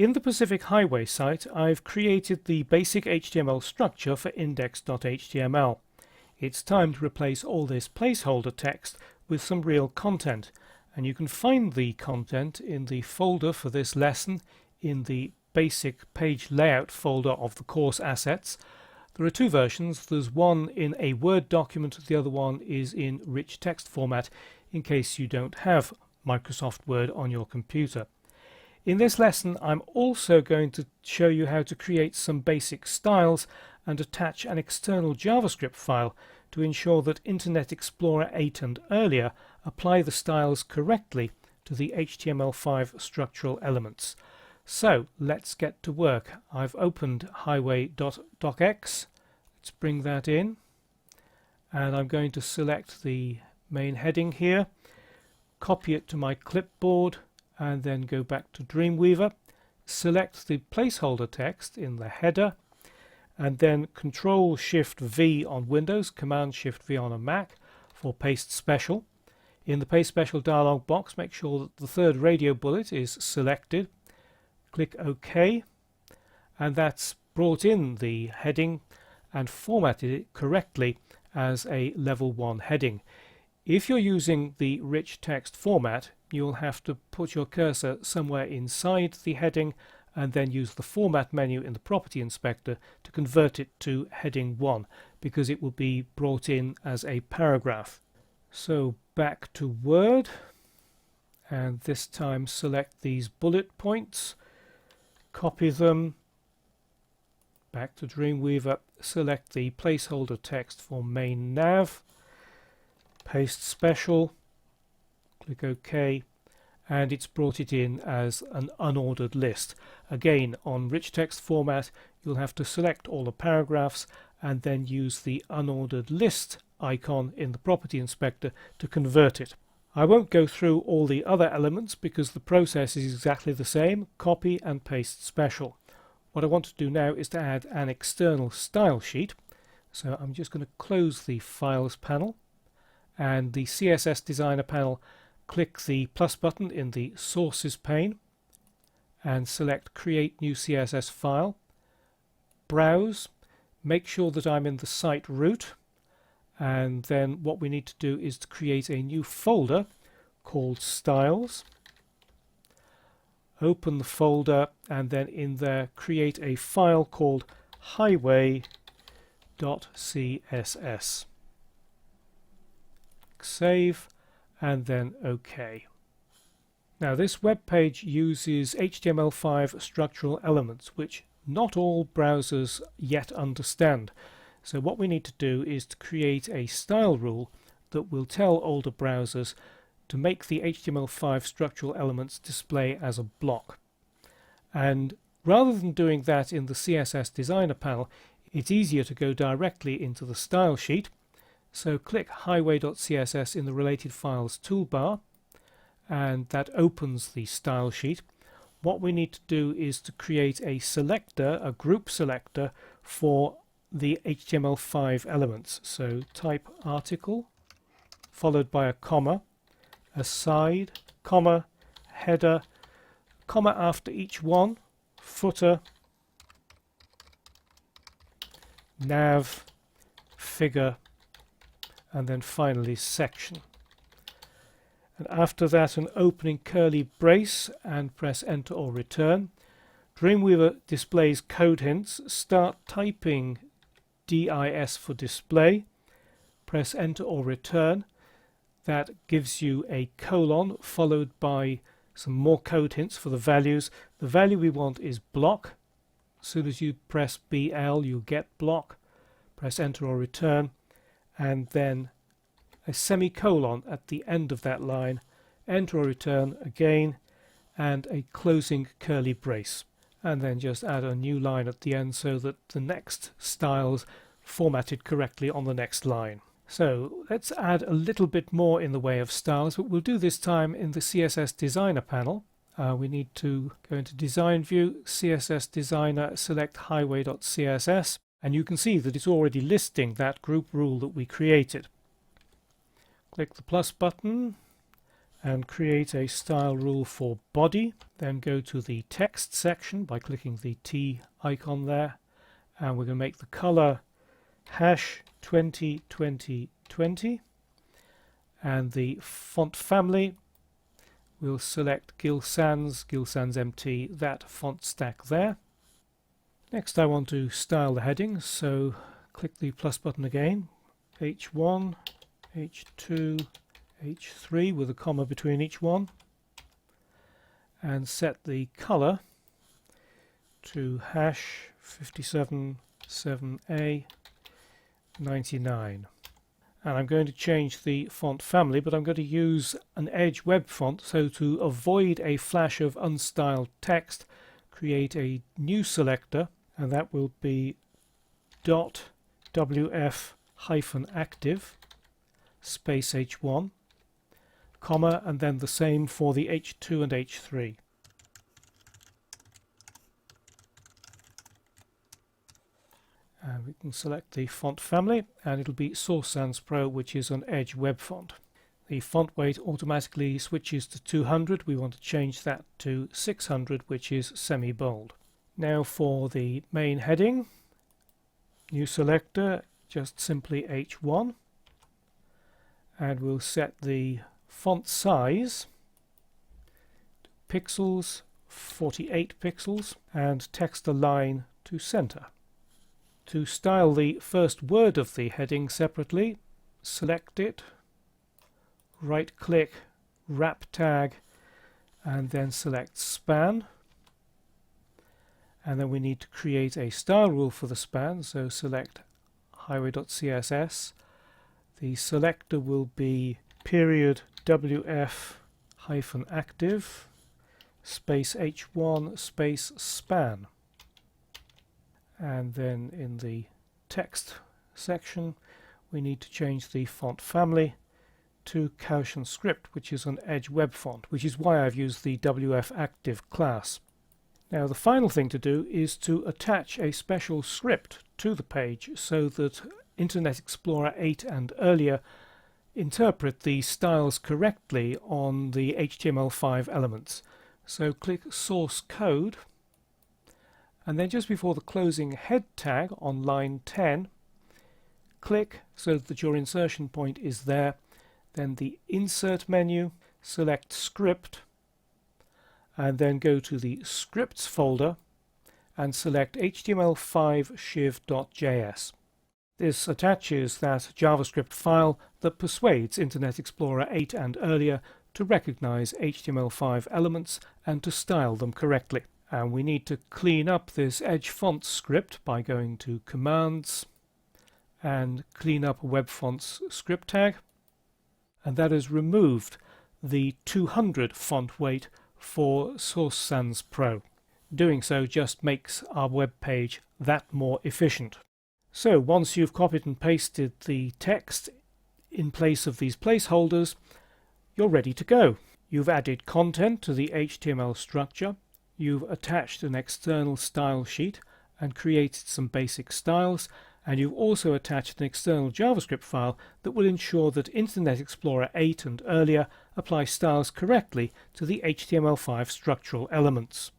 In the Pacific Highway site, I've created the basic HTML structure for index.html. It's time to replace all this placeholder text with some real content, and you can find the content in the folder for this lesson in the basic page layout folder of the course assets. There are two versions. There's one in a Word document, the other one is in rich text format in case you don't have Microsoft Word on your computer. In this lesson, I'm also going to show you how to create some basic styles and attach an external JavaScript file to ensure that Internet Explorer 8 and earlier apply the styles correctly to the HTML5 structural elements. So let's get to work. I've opened highway.docx. Let's bring that in, and I'm going to select the main heading here, copy it to my clipboard, and then go back to Dreamweaver, select the placeholder text in the header, and then Control-Shift-V on Windows, Command-Shift-V on a Mac for Paste Special. In the Paste Special dialog box, make sure that the third radio bullet is selected. Click OK, and that's brought in the heading and formatted it correctly as a level 1 heading. If you're using the rich text format, you'll have to put your cursor somewhere inside the heading and then use the format menu in the property inspector to convert it to heading 1, because it will be brought in as a paragraph. So back to Word, and this time select these bullet points, copy them, back to Dreamweaver, select the placeholder text for main nav, Paste Special, click OK, and it's brought it in as an unordered list. Again, on rich text format, you'll have to select all the paragraphs and then use the unordered list icon in the property inspector to convert it. I won't go through all the other elements because the process is exactly the same: copy and paste special. What I want to do now is to add an external style sheet. So I'm just going to close the Files panel, and the CSS Designer panel, click the plus button in the Sources pane and select Create New CSS File. Browse, make sure that I'm in the site root, and then what we need to do is to create a new folder called Styles. Open the folder, and then in there create a file called highway.css. Save, and then OK. Now this web page uses HTML5 structural elements, which not all browsers yet understand. So what we need to do is to create a style rule that will tell older browsers to make the HTML5 structural elements display as a block. And rather than doing that in the CSS Designer panel, it's easier to go directly into the style sheet. So click highway.css in the Related Files toolbar, and that opens the style sheet. What we need to do is to create a selector, a group selector for the HTML5 elements. So type article followed by a comma, aside, comma, header, comma after each one, footer, nav, figure, and then finally section. And after that, an opening curly brace, and press enter or return. Dreamweaver displays code hints. Start typing DIS for display, press enter or return. That gives you a colon followed by some more code hints for the values. The value we want is block. As soon as you press BL, you get block. Press enter or return, and then a semicolon at the end of that line, enter or return again, and a closing curly brace. And then just add a new line at the end so that the next style's formatted correctly on the next line. So let's add a little bit more in the way of styles, but we'll do this time in the CSS Designer panel. We need to go into Design View, CSS Designer, select highway.css, and you can see that it's already listing that group rule that we created. Click the plus button and create a style rule for body. Then go to the text section by clicking the T icon there, and we're going to make the color #202020, and the font family, we'll select Gill Sans MT, that font stack there. Next I want to style the headings, so click the plus button again, H1, H2, H3 with a comma between each one, and set the color to #577A 99. And I'm going to change the font family, but I'm going to use an Edge web font, so to avoid a flash of unstyled text, create a new selector, and that will be .wf-active space H1, comma, and then the same for the H2 and H3. And we can select the font family, and it'll be Source Sans Pro, which is an Edge web font. The font weight automatically switches to 200. We want to change that to 600, which is semi-bold. Now for the main heading, new selector, just simply H1, and we'll set the font size to pixels, 48 pixels, and text align to center. To style the first word of the heading separately, select it, right click, wrap tag, and then select span. And then we need to create a style rule for the span, so select highway.css. The selector will be period wf-active space h1 space span. And then in the text section we need to change the font family to Caution Script, which is an Edge web font, which is why I've used the wf-active class. Now the final thing to do is to attach a special script to the page so that Internet Explorer 8 and earlier interpret the styles correctly on the HTML5 elements. So click Source Code, and then just before the closing head tag on line 10, click so that your insertion point is there. Then the Insert menu, select Script, and then go to the Scripts folder and select HTML5 shiv.js. This attaches that JavaScript file that persuades Internet Explorer 8 and earlier to recognize HTML5 elements and to style them correctly. And we need to clean up this Edge font script by going to Commands and clean up Web Fonts script tag. And that has removed the 200 font weight for Source Sans Pro. Doing so just makes our web page that more efficient. So once you've copied and pasted the text in place of these placeholders, you're ready to go. You've added content to the HTML structure, you've attached an external style sheet and created some basic styles, and you've also attached an external JavaScript file that will ensure that Internet Explorer 8 and earlier apply styles correctly to the HTML5 structural elements.